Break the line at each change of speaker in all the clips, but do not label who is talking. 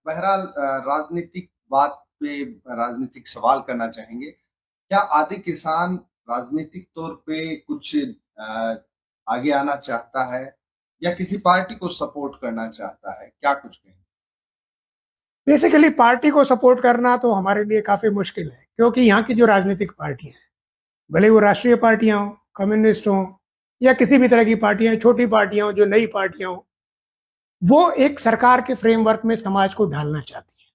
बहरहाल राजनीतिक बात पे राजनीतिक सवाल करना चाहेंगे। क्या आदि किसान राजनीतिक तौर पे कुछ आगे आना चाहता है या किसी पार्टी को सपोर्ट करना चाहता है? क्या कुछ कहें?
बेसिकली पार्टी को सपोर्ट करना तो हमारे लिए काफ़ी मुश्किल है, क्योंकि यहाँ की जो राजनीतिक पार्टियां हैं, भले वो राष्ट्रीय पार्टियां हों, कम्युनिस्ट हों, या किसी भी तरह की पार्टियां, छोटी पार्टियां हों, जो नई पार्टियां हों, वो एक सरकार के फ्रेमवर्क में समाज को ढालना चाहती है।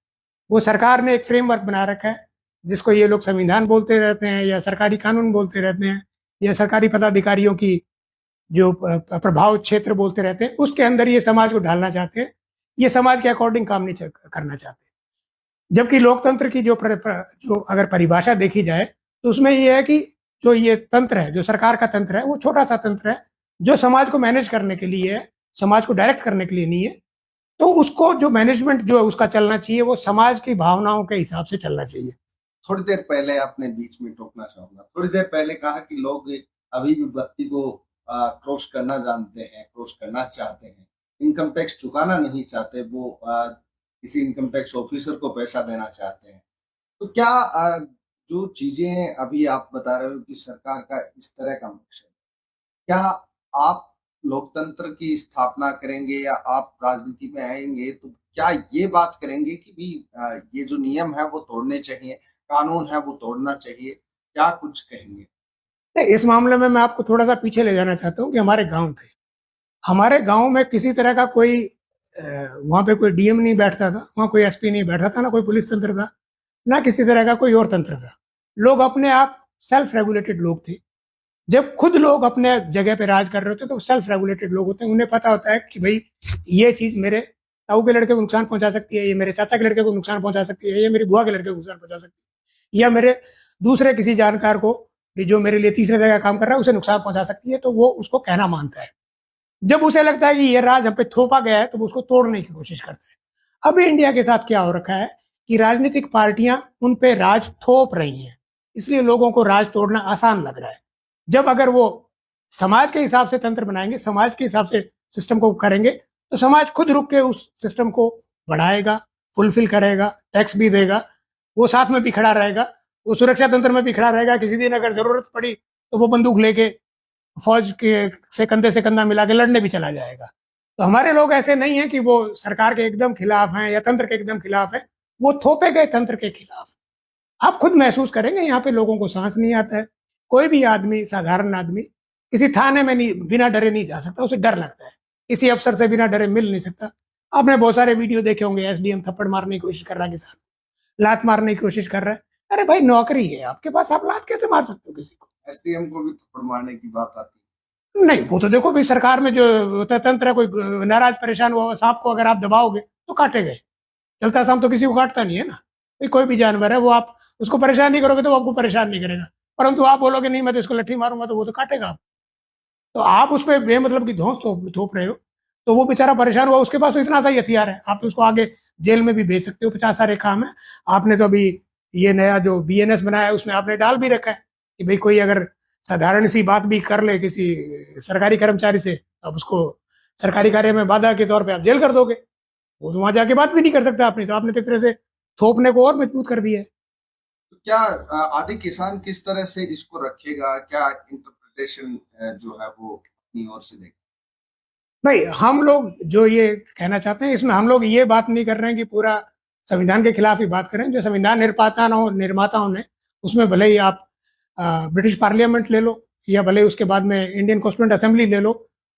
वो सरकार ने एक फ्रेमवर्क बना रखा है, जिसको ये लोग संविधान बोलते रहते हैं या सरकारी कानून बोलते रहते हैं, या सरकारी पदाधिकारियों की जो प्रभाव क्षेत्र बोलते रहते हैं, उसके अंदर ये समाज को ढालना चाहते हैं। ये समाज के अकॉर्डिंग काम नहीं करना चाहते। जबकि लोकतंत्र की जो अगर परिभाषा देखी जाए, तो उसमें ये है कि जो ये तंत्र है, जो सरकार का तंत्र है, वो छोटा सा तंत्र है, जो समाज को मैनेज करने के लिए है, समाज को डायरेक्ट करने के लिए नहीं है। तो उसको जो मैनेजमेंट जो है उसका चलना चाहिए, वो समाज की भावनाओं के हिसाब से चलना चाहिए।
थोड़ी देर पहले आपने बीच में टोकना चाहूंगा, थोड़ी देर पहले कहा कि लोग अभी भी बत्ती को क्रॉस करना जानते हैं, क्रॉस करना चाहते हैं, इनकम टैक्स चुकाना नहीं चाहते, वो किसी इनकम टैक्स ऑफिसर को पैसा देना चाहते हैं। तो क्या जो चीजें अभी आप बता रहे हो कि सरकार का इस तरह का मकसद, क्या आप लोकतंत्र की स्थापना करेंगे या आप राजनीति में आएंगे तो क्या ये बात करेंगे कि भी ये जो नियम है वो तोड़ने चाहिए, कानून है वो तोड़ना चाहिए? क्या कुछ कहेंगे?
इस मामले में मैं आपको थोड़ा सा पीछे ले जाना चाहता हूँ कि हमारे गांव थे। हमारे गांव में किसी तरह का कोई वहाँ पे कोई डीएम नहीं बैठता था, वहाँ कोई एसपी नहीं बैठा था, ना कोई पुलिस तंत्र था, ना किसी तरह का कोई और तंत्र था। लोग अपने आप सेल्फ रेगुलेटेड लोग थे। जब खुद लोग अपने जगह पे राज कर रहे होते तो सेल्फ रेगुलेटेड लोग होते हैं। उन्हें पता होता है कि भाई ये चीज मेरे ताऊ के लड़के को नुकसान पहुंचा सकती है, ये मेरे चाचा के लड़के को नुकसान पहुंचा सकती है, ये मेरी बुआ के लड़के को नुकसान पहुंचा सकती है, या मेरे दूसरे किसी जानकार को कि जो मेरे लिए तीसरे जगह काम कर रहा है उसे नुकसान पहुंचा सकती है। तो वो उसको कहना मानता है। जब उसे लगता है कि ये राज हम पे थोपा गया है, तो वो उसको तोड़ने की कोशिश करता है। अभी इंडिया के साथ क्या हो रखा है कि राजनीतिक पार्टियां उन पे राज थोप रही हैं, इसलिए लोगों को राज तोड़ना आसान लग रहा है। जब अगर वो समाज के हिसाब से तंत्र बनाएंगे, समाज के हिसाब से सिस्टम को करेंगे, तो समाज खुद रुक के उस सिस्टम को बढ़ाएगा, फुलफिल करेगा, टैक्स भी देगा, वो साथ में भी खड़ा रहेगा, वो सुरक्षा तंत्र में भी खड़ा रहेगा। किसी दिन अगर जरूरत पड़ी तो वो बंदूक लेके फौज के से कंधे से कंधा मिला के लड़ने भी चला जाएगा। तो हमारे लोग ऐसे नहीं है कि वो सरकार के एकदम खिलाफ हैं या तंत्र के एकदम खिलाफ है, वो थोपे गए तंत्र के खिलाफ। आप खुद महसूस करेंगे, यहाँ पे लोगों को सांस नहीं आता है। कोई भी आदमी, साधारण आदमी, किसी थाने में नहीं बिना डरे नहीं जा सकता, उसे डर लगता है। किसी अफसर से बिना डरे मिल नहीं सकता। आपने बहुत सारे वीडियो देखे होंगे, एसडीएम थप्पड़ मारने की कोशिश कर रहा है किसान, लात मारने की कोशिश कर रहा है। अरे भाई, नौकरी है आपके पास, आप लात कैसे मार सकते हो किसी को?
एसडीएम को भी थप्पड़ मारने की बात आती
नहीं, वो तो देखो भाई, सरकार में जो होता है तंत्र है, कोई नाराज परेशान हुआ सांप को अगर आप दबाओगे तो काटेगा। चलता सांप तो किसी को काटता नहीं है ना। कोई भी जानवर है, वो आप उसको परेशान नहीं करोगे तो वो आपको परेशान नहीं करेगा। परंतु आप बोलोगे नहीं मैं तो इसको लट्ठी मारूंगा, तो वो तो काटेगा आप। तो आप उस पर बेमतलब की धौंस थोप रहे हो, तो वो बेचारा परेशान हुआ। उसके पास तो इतना सा ही हथियार है, आप तो उसको आगे जेल में भी भेज सकते हो। 50 सारे काम है। आपने तो अभी ये नया जो बीएनएस बनाया है, उसमें आपने डाल भी रखा है कि भाई कोई अगर साधारण सी बात भी कर ले किसी सरकारी कर्मचारी से, तो आप उसको सरकारी कार्य में बाधा के तौर पे आप जेल कर दोगे। वो तो वहां जाके बात भी नहीं कर सकता। आपने तो आपने तो एक तरह से थोपने को और मजबूत कर दिया है।
तो क्या आदि किसान किस तरह से इसको रखेगा? क्या इंटरप्रिटेशन जो है वो अपनी ओर से देगा?
भाई, हम लोग जो ये कहना चाहते हैं, इसमें हम लोग ये बात नहीं कर रहे हैं कि पूरा संविधान के खिलाफ ही बात करें। जो संविधान निर्माताओं ने, उसमें भले ही आप ब्रिटिश पार्लियामेंट ले लो, या भले ही उसके बाद में इंडियन कॉन्स्टिट्यूंट असेंबली ले लो,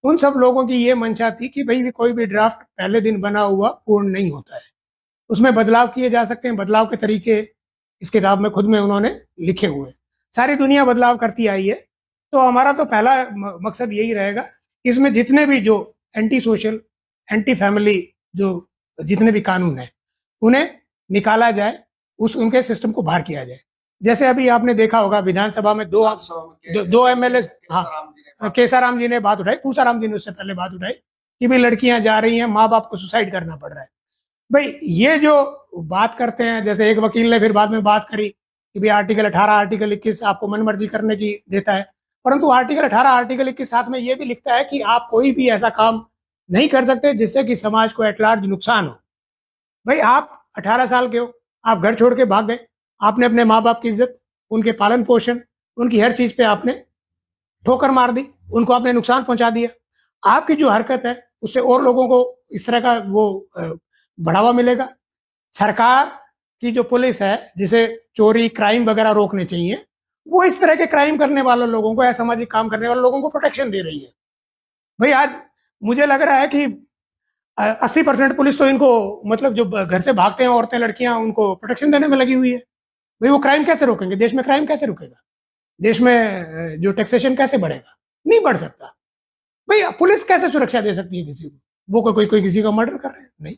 उन सब लोगों की ये मंशा थी कि भाई भी कोई भी ड्राफ्ट पहले दिन बना हुआ पूर्ण नहीं होता है। उसमें बदलाव किए जा सकते हैं। बदलाव के तरीके इस किताब में खुद में उन्होंने लिखे हुए हैं। सारी दुनिया बदलाव करती आई है। तो हमारा तो पहला मकसद यही रहेगा, इसमें जितने भी जो एंटी सोशल, एंटी फैमिली जो जितने भी कानून हैं, उन्हें निकाला जाए, उस उनके सिस्टम को बाहर किया जाए। जैसे अभी आपने देखा होगा विधानसभा में
विधानसभा में
दो एमएलए, हाँ,
केसाराम जी ने बात
केसाराम जी ने बात उठाई, पूसाराम जी ने उससे पहले बात उठाई कि भाई लड़कियां जा रही हैं, माँ बाप को सुसाइड करना पड़ रहा है। भाई ये जो बात करते हैं, जैसे एक वकील ने फिर बाद में बात करी कि भाई आर्टिकल 18, आर्टिकल 21 आपको मनमर्जी करने की देता है। परंतु आर्टिकल 18, आर्टिकल 21 साथ में ये भी लिखता है कि आप कोई भी ऐसा काम नहीं कर सकते जिससे कि समाज को एट लार्ज नुकसान हो। भाई आप 18 साल के हो, आप घर छोड़ के भाग गए, आपने अपने माँ बाप की इज्जत, उनके पालन पोषण, उनकी हर चीज पे आपने ठोकर मार दी, उनको आपने नुकसान पहुंचा दिया। आपकी जो हरकत है उससे और लोगों को इस तरह का वो बढ़ावा मिलेगा। सरकार की जो पुलिस है, जिसे चोरी क्राइम वगैरह रोकने चाहिए, वो इस तरह के क्राइम करने वाले लोगों को, असामाजिक काम करने वाले लोगों को प्रोटेक्शन दे रही है। भाई आज मुझे लग रहा है कि 80% पुलिस तो इनको, मतलब जो घर से भागते हैं औरतें लड़कियां, उनको प्रोटेक्शन देने में लगी हुई है। भाई वो क्राइम कैसे रोकेंगे? देश में क्राइम कैसे रुकेगा? देश में जो टैक्सेशन कैसे बढ़ेगा? नहीं बढ़ सकता। भाई पुलिस कैसे सुरक्षा दे सकती है किसी को? वो कोई किसी का मर्डर कर रहे हैं? नहीं,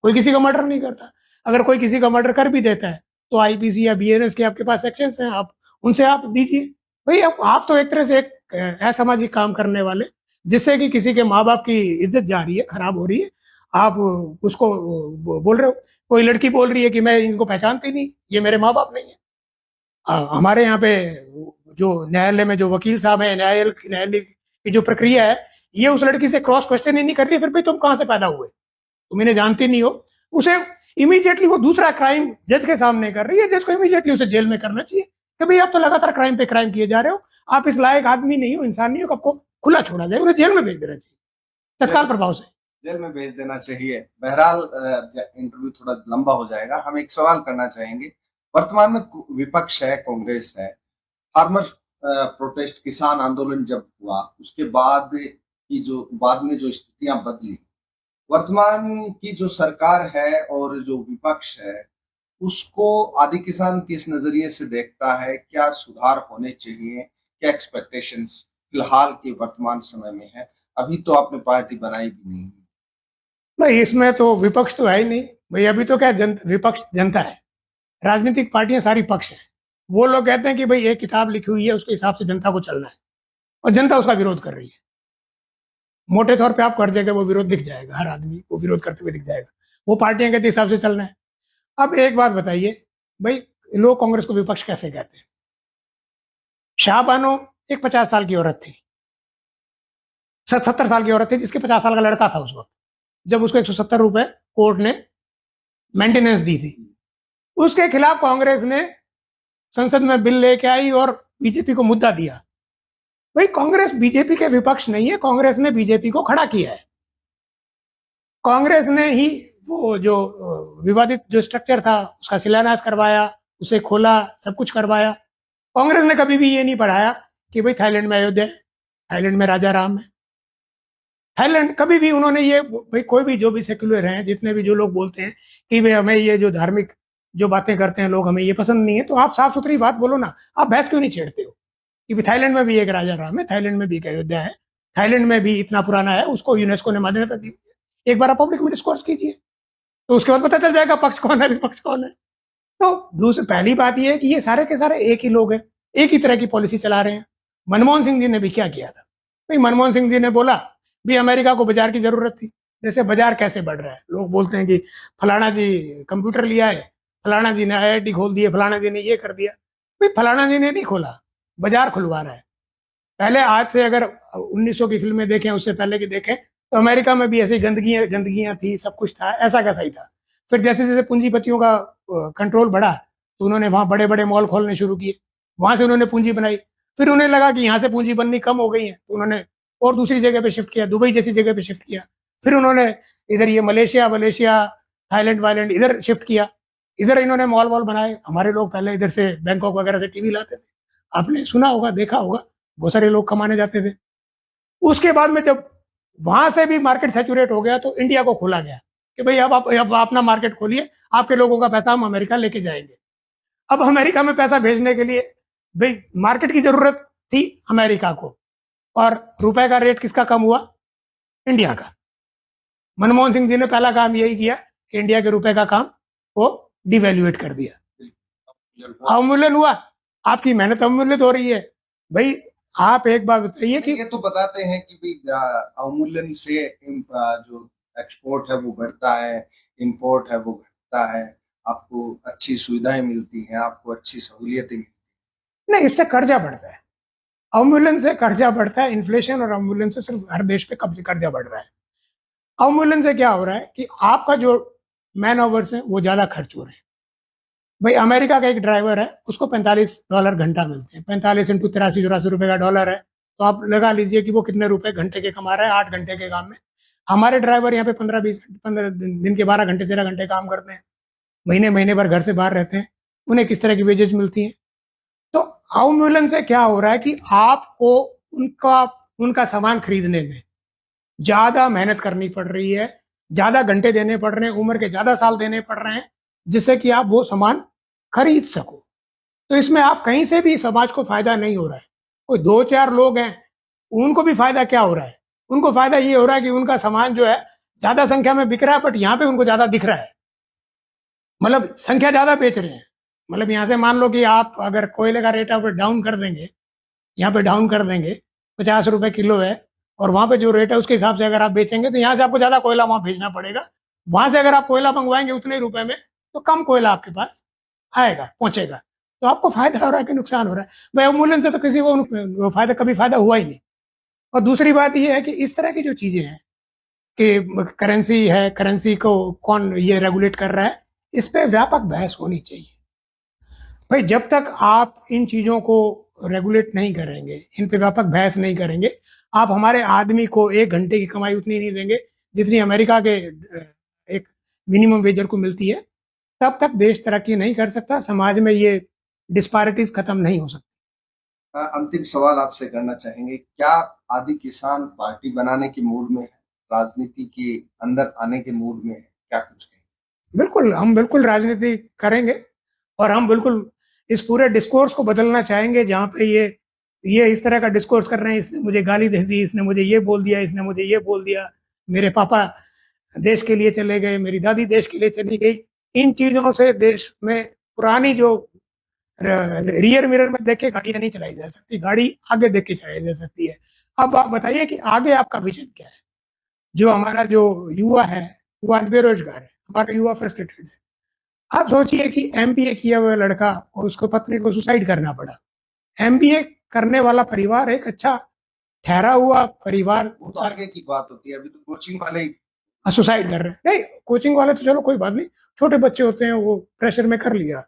कोई किसी का मर्डर नहीं करता। अगर कोई किसी का मर्डर कर भी देता है तो आईपीसी या बीएनएस के आपके पास सेक्शन हैं, आप उनसे आप दीजिए। भाई आप तो एक तरह से एक असामाजिक काम करने वाले, जिससे कि किसी के माँ बाप की इज्जत जा रही है, खराब हो रही है, आप उसको बोल रहे हो। कोई लड़की बोल रही है कि मैं इनको पहचानती नहीं, ये मेरे माँ बाप नहीं है। हमारे यहाँ पे जो न्यायालय में जो वकील साहब हैं, न्यायालय की जो प्रक्रिया है, ये उस लड़की से क्रॉस क्वेश्चन ही नहीं कर रही, फिर भी तुम कहाँ से पैदा हुए, तुम इन्हें जानती नहीं हो। उसे इमीडिएटली वो दूसरा क्राइम जज के सामने कर रही है। जज को इमीडिएटली उसे जेल में करना चाहिए कि भाई आप तो लगातार क्राइम पे क्राइम किए जा रहे हो, आप इस लायक आदमी नहीं हो, इंसान नहीं हो, आपको खुला छोड़ा जाए, उन्हें जेल में भेज देना चाहिए तत्काल प्रभाव से।
जेल में भेज देना चाहिए। बहरहाल इंटरव्यू थोड़ा लंबा हो जाएगा, हम एक सवाल करना चाहेंगे। वर्तमान में विपक्ष है, कांग्रेस है। फार्मर प्रोटेस्ट, किसान आंदोलन जब हुआ, उसके बाद में जो स्थितियां बदली, वर्तमान की जो सरकार है और जो विपक्ष है, उसको आदि किसान किस नजरिए से देखता है? क्या सुधार होने चाहिए? क्या एक्सपेक्टेशंस फिलहाल के वर्तमान समय में है? अभी तो आपने पार्टी बनाई भी नहीं।
भाई इसमें तो विपक्ष तो है ही नहीं भाई, अभी तो क्या विपक्ष जनता है। राजनीतिक पार्टियां सारी पक्ष हैं। वो लोग कहते हैं कि भाई एक किताब लिखी हुई है, उसके हिसाब से जनता को चलना है, और जनता उसका विरोध कर रही है। मोटे तौर पे आपको हर जगह वो विरोध दिख जाएगा, हर आदमी को विरोध करते हुए दिख जाएगा। वो पार्टियां कहते हिसाब से चलना है। अब एक बात बताइए भाई, लोग कांग्रेस को विपक्ष कैसे कहते हैं? शाहबानो एक 50 साल की औरत थी, 70 साल की औरत थी, जिसके 50 साल का लड़का था उस वक्त, जब उसको 170 रुपए कोर्ट ने मेंटेनेंस दी थी। उसके खिलाफ कांग्रेस ने संसद में बिल लेके आई और बीजेपी को मुद्दा दिया। भाई कांग्रेस बीजेपी के विपक्ष नहीं है, कांग्रेस ने बीजेपी को खड़ा किया है। कांग्रेस ने ही वो जो विवादित जो स्ट्रक्चर था उसका शिलान्यास करवाया, उसे खोला, सब कुछ करवाया। कांग्रेस ने कभी भी ये नहीं पढ़ाया कि भाई थाईलैंड में अयोध्या है, थाईलैंड में राजा राम है। थाईलैंड कभी भी उन्होंने ये, भाई कोई भी जो भी सेक्युलर हैं, जितने भी जो लोग बोलते हैं कि भाई हमें ये जो धार्मिक जो बातें करते हैं लोग, हमें ये पसंद नहीं है, तो आप साफ सुथरी बात बोलो ना। आप बहस क्यों नहीं छेड़ते हो कि भाई थाईलैंड में भी एक राजा राम है, थाईलैंड में भी एक अयोध्या है, थाईलैंड में भी इतना पुराना है, उसको यूनेस्को ने मान्यता दी। एक बार आप पब्लिक में डिस्कोर्स कीजिए, तो उसके बाद पता चल जाएगा पक्ष कौन है विपक्ष कौन है। तो दूसरी पहली बात यह है कि ये सारे के सारे एक ही लोग हैं, एक ही तरह की पॉलिसी चला रहे हैं। मनमोहन सिंह जी ने भी क्या किया था? भाई मनमोहन सिंह जी ने बोला भी अमेरिका को बाजार की जरूरत थी। जैसे बाजार कैसे बढ़ रहा है, लोग बोलते हैं कि फलाना जी कंप्यूटर लिया है, फलाना जी ने आईआईटी खोल दिए, फलाना जी ने ये कर दिया। भाई फलाना जी ने नहीं खोला, बाजार खुलवा रहा है। पहले आज से अगर 1900 की फिल्में देखें, उससे पहले की देखें, तो अमेरिका में भी ऐसी गंदगियां थी, सब कुछ था, ऐसा कैसा ही था। फिर जैसे जैसे पूंजीपतियों का कंट्रोल बढ़ा, तो उन्होंने वहां बड़े बड़े मॉल खोलने शुरू किए, वहां से उन्होंने पूंजी बनाई। फिर उन्हें लगा कि यहाँ से पूंजी बननी कम हो गई है, तो उन्होंने और दूसरी जगह पे शिफ्ट किया, दुबई जैसी जगह पे शिफ्ट किया। फिर उन्होंने इधर ये मलेशिया थाईलैंड वाईलैंड इधर शिफ्ट किया, इधर इन्होंने मॉल वॉल बनाए। हमारे लोग पहले इधर से बैंकॉक वगैरह से टीवी लाते थे, आपने सुना होगा, देखा होगा, बहुत सारे लोग कमाने जाते थे। उसके बाद में जब वहां से भी मार्केट सैचुरेट हो गया, तो इंडिया को खोला गया कि भाई अब आप अपना मार्केट खोलिए, आपके लोगों का पैसा हम अमेरिका लेके जाएंगे। अब अमेरिका में पैसा भेजने के लिए भाई मार्केट की जरूरत थी अमेरिका को, और रुपए का रेट किसका कम हुआ? इंडिया का। मनमोहन सिंह जी ने पहला काम यही किया कि इंडिया के रुपए का काम वो डिवैल्यूएट कर दिया। अवमूल्यन हुआ, आपकी मेहनत अवमूल्यन हो रही है। भाई आप एक बात बताइए कि
ये तो बताते हैं कि भाई अवमूल्यन से जो एक्सपोर्ट है वो बढ़ता है, इंपोर्ट है वो घटता है, आपको अच्छी सुविधाएं मिलती हैं, आपको अच्छी सहूलियतें मिलती
नहीं, इससे कर्जा बढ़ता है। अवमूल्यन से कर्जा बढ़ता है, इन्फ्लेशन और अवमूल्यन से सिर्फ हर देश पे कर्जा बढ़ रहा है। अवमूल्यन से क्या हो रहा है कि आपका जो मैन आवर्स हैं वो ज़्यादा खर्च हो रहे हैं। भाई अमेरिका का एक ड्राइवर है, उसको $45 घंटा मिलते हैं, 45 इंटू 83-84 रुपये का डॉलर है, तो आप लगा लीजिए कि वो कितने रुपए घंटे के कमा रहा है 8 घंटे के काम में। हमारे ड्राइवर यहाँ पे 15 के 12 घंटे 13 घंटे काम करते हैं, महीने महीने भर घर से बाहर रहते हैं, उन्हें किस तरह की वेजेस मिलती हैं। तो अवमूल्यन से क्या हो रहा है कि आपको उनका उनका सामान खरीदने में ज्यादा मेहनत करनी पड़ रही है, ज्यादा घंटे देने पड़ रहे हैं, उम्र के ज्यादा साल देने पड़ रहे हैं, जिससे कि आप वो सामान खरीद सको। तो इसमें आप कहीं से भी समाज को फायदा नहीं हो रहा है। कोई 2-4 लोग हैं, उनको भी फायदा क्या हो रहा है? उनको फायदा ये हो रहा है कि उनका सामान जो है ज्यादा संख्या में बिक रहा है, बट यहाँ पे उनको ज्यादा दिख रहा है, मतलब संख्या ज्यादा बेच रहे हैं। मतलब यहाँ से मान लो कि आप अगर कोयले का रेट आप डाउन कर देंगे, यहाँ पे डाउन कर देंगे, 50 रुपए किलो है, और वहां पे जो रेट है उसके हिसाब से अगर आप बेचेंगे तो यहाँ से आपको ज्यादा कोयला वहां भेजना पड़ेगा। वहां से अगर आप कोयला मंगवाएंगे उतने ही रुपए में, तो कम कोयला आपके पास आएगा, पहुंचेगा। तो आपको फायदा हो रहा है कि नुकसान हो रहा है? भाई अवमूल्यन से तो किसी को फायदा, कभी फायदा हुआ ही नहीं। और दूसरी बात यह है कि इस तरह की जो चीजें हैं कि करेंसी है, करेंसी को कौन ये रेगुलेट कर रहा है, इस पे व्यापक बहस होनी चाहिए। भाई जब तक आप इन चीजों को रेगुलेट नहीं करेंगे, इन पे व्यापक बहस नहीं करेंगे, आप हमारे आदमी को 1 घंटे की कमाई उतनी नहीं देंगे जितनी अमेरिका के एक मिनिमम वेजर को मिलती है, तब तक देश तरक्की नहीं कर सकता, समाज में ये डिस्पैरिटीज खत्म नहीं हो सकती।
अंतिम सवाल आपसे करना चाहेंगे, क्या आदि किसान पार्टी बनाने के मूड में है, राजनीति के अंदर आने के मूड में है, क्या कुछ कहें?
बिल्कुल, हम बिल्कुल राजनीति करेंगे, और हम बिल्कुल इस पूरे डिस्कोर्स को बदलना चाहेंगे, जहाँ पे ये इस तरह का डिस्कोर्स कर रहे हैं, इसने मुझे गाली दे दी, इसने मुझे ये बोल दिया, इसने मुझे ये बोल दिया, मेरे पापा देश के लिए चले गए, मेरी दादी देश के लिए चली गई। इन चीजों से देश में पुरानी जो रियर मिरर में देख के गाड़ियां नहीं चलाई जा सकती, गाड़ी आगे देख के चलाई जा सकती है। अब आप बताइए कि आगे आपका विजन क्या है? जो हमारा जो युवा है वो आज बेरोजगार है, हमारा युवा फ्रस्ट्रेटेड है। आप सोचिए कि एमबीए किया हुआ लड़का और उसको पत्नी को सुसाइड करना पड़ा। एमबीए करने वाला परिवार एक अच्छा ठहरा हुआ परिवार,
वो तो आगे की बात होती है, अभी तो कोचिंग वाले ही
सुसाइड कर रहे हैं। नहीं, कोचिंग वाले तो चलो कोई बात नहीं, छोटे बच्चे होते हैं, वो प्रेशर में कर लिया,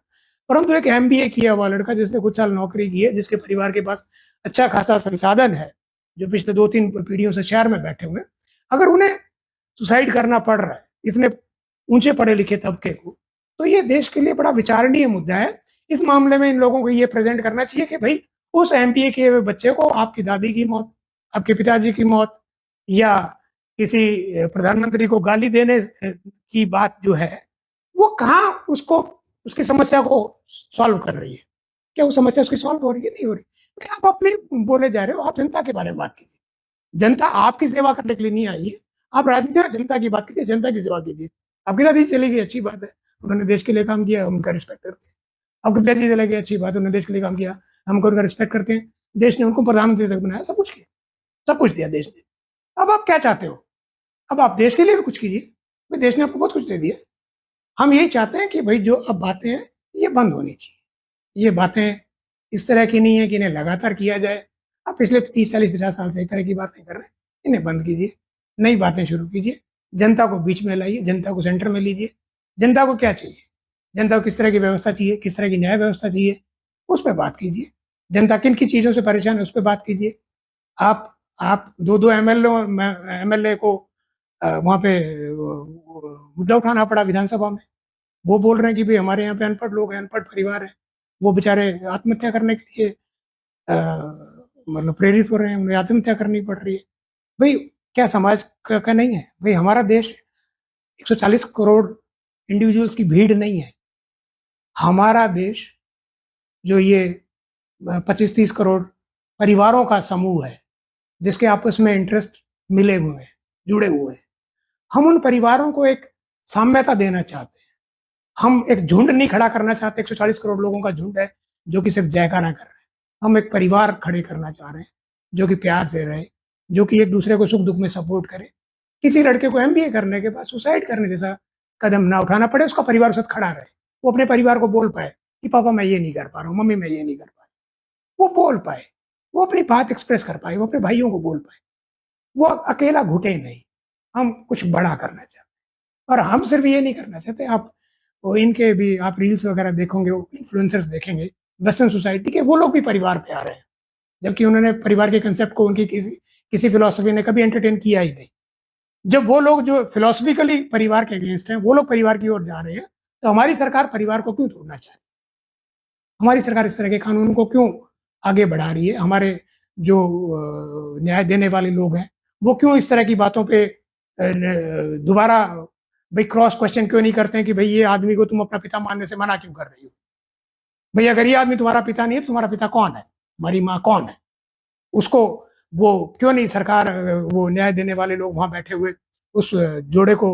परंतु एक एमबीए किया हुआ लड़का जिसने कुछ साल नौकरी की है, जिसके परिवार के पास अच्छा खासा संसाधन है, जो पिछले 2-3 पीढ़ियों से शहर में बैठे हुए, अगर उन्हें सुसाइड करना पड़ रहा है इतने ऊंचे पढ़े लिखे तबके को, तो ये देश के लिए बड़ा विचारणीय मुद्दा है। इस मामले में इन लोगों को ये प्रेजेंट करना चाहिए कि भाई उस एमपीए किए हुए बच्चे को आपकी दादी की मौत, आपके पिताजी की मौत, या किसी प्रधानमंत्री को गाली देने की बात जो है, वो कहाँ उसको उसकी समस्या को सॉल्व कर रही है? क्या वो समस्या उसकी सॉल्व हो रही है? नहीं हो रही। आप अपने बोले जा रहे हो, आप जनता के बारे में बात कीजिए। जनता आपकी सेवा करने के लिए नहीं आई है, आप राजनीति में जनता की बात कीजिए, जनता की सेवा कीजिए। आपकी दादी चली गई, अच्छी बात है, उन्होंने देश के लिए काम किया, हम उनका रिस्पेक्ट करते हैं। आपके पिताजी चले गए, अच्छी बात है, उन्होंने देश के लिए काम किया, हम उनका रिस्पेक्ट करते हैं। देश ने उनको प्रधानमंत्री तक बनाया, सब कुछ किया, सब कुछ दिया देश ने। अब आप क्या चाहते हो? अब आप देश के लिए भी कुछ कीजिए, भाई देश ने आपको बहुत कुछ दे दिया। हम यही चाहते हैं कि भाई जो अब बातें हैं ये बंद होनी चाहिए। ये बातें इस तरह की नहीं है कि इन्हें लगातार किया जाए। आप पिछले 30-40-50 साल से इस तरह की बातें कर रहे हैं, इन्हें बंद कीजिए, नई बातें शुरू कीजिए, जनता को बीच में लाइए, जनता को सेंटर में लीजिए। जनता को क्या चाहिए, जनता को किस तरह की व्यवस्था चाहिए, किस तरह की न्याय व्यवस्था चाहिए, उस पर बात कीजिए। जनता किन किन चीज़ों से परेशान है, उस पर बात कीजिए। आप 2-2 एमएलए को वहाँ पे मुद्दा उठाना पड़ा विधानसभा में। वो बोल रहे हैं कि भाई हमारे यहाँ पे अनपढ़ लोग हैं, अनपढ़ परिवार है, वो बेचारे आत्महत्या करने के लिए मतलब प्रेरित हो रहे हैं, उन्हें आत्महत्या करनी पड़ रही है। भाई क्या समाज का नहीं है? भाई हमारा देश 140 करोड़ इंडिविजुअल्स की भीड़ नहीं है। हमारा देश जो ये 25-30 करोड़ परिवारों का समूह है, जिसके आपस में इंटरेस्ट मिले हुए हैं, जुड़े हुए हैं। हम उन परिवारों को एक साम्यता देना चाहते हैं। हम एक झुंड नहीं खड़ा करना चाहते, 140 करोड़ लोगों का झुंड है जो कि सिर्फ जयकारा कर रहे हैं। हम एक परिवार खड़े करना चाह रहे हैं जो कि प्यार से रहे, जो कि एक दूसरे को सुख दुख में सपोर्ट करे। किसी लड़के को एमबीए करने के बाद सुसाइड करने जैसा कदम ना उठाना पड़े, उसका परिवार साथ खड़ा रहे, वो अपने परिवार को बोल पाए कि पापा मैं ये नहीं कर पा रहा हूँ, मम्मी मैं ये नहीं कर पा रहा, वो बोल पाए, वो अपनी बात एक्सप्रेस कर पाए, वो अपने भाइयों को बोल पाए, वो अकेला घुटे नहीं। हम कुछ बड़ा करना चाहते हैं, और हम सिर्फ ये नहीं करना चाहते। आप वो इनके भी आप रील्स वगैरह देखोगे, इन्फ्लुएंसर्स देखेंगे वेस्टर्न सोसाइटी के, वो लोग भी परिवार पे आ रहे हैं, जबकि उन्होंने परिवार के कंसेप्ट को उनकी किसी फिलोसफी ने कभी एंटरटेन किया ही नहीं। जब वो लोग जो फिलोसफिकली परिवार के अगेंस्ट हैं, वो लोग परिवार की ओर जा रहे हैं, तो हमारी सरकार परिवार को क्यों तोड़ना चाहे? हमारी सरकार इस तरह के कानून को क्यों आगे बढ़ा रही है? हमारे जो न्याय देने वाले लोग हैं, वो क्यों इस तरह की बातों पे दोबारा भाई क्रॉस क्वेश्चन क्यों नहीं करते हैं कि भाई ये आदमी को तुम अपना पिता मानने से मना क्यों कर रही हो? भाई अगर ये आदमी तुम्हारा पिता नहीं है तो तुम्हारा पिता कौन है? हमारी माँ कौन है? उसको वो क्यों नहीं सरकार, वो न्याय देने वाले लोग वहां बैठे हुए उस जोड़े को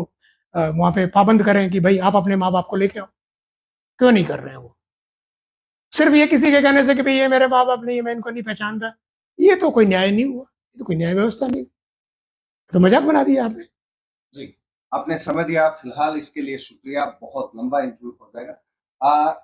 वहां पे पाबंद करें कि भाई आप अपने माँ बाप को लेके आओ? क्यों नहीं कर रहे हैं वो? सिर्फ ये किसी के कहने से कि भाई ये मेरे माँ बाप नहीं है, मैं इनको नहीं पहचानता, ये तो कोई न्याय नहीं हुआ, ये तो कोई न्याय व्यवस्था नहीं, तो मजाक बना दिया आपने।
जी, आपने समय दिया, फिलहाल इसके लिए शुक्रिया। बहुत लंबा इंटरव्यू हो जाएगा।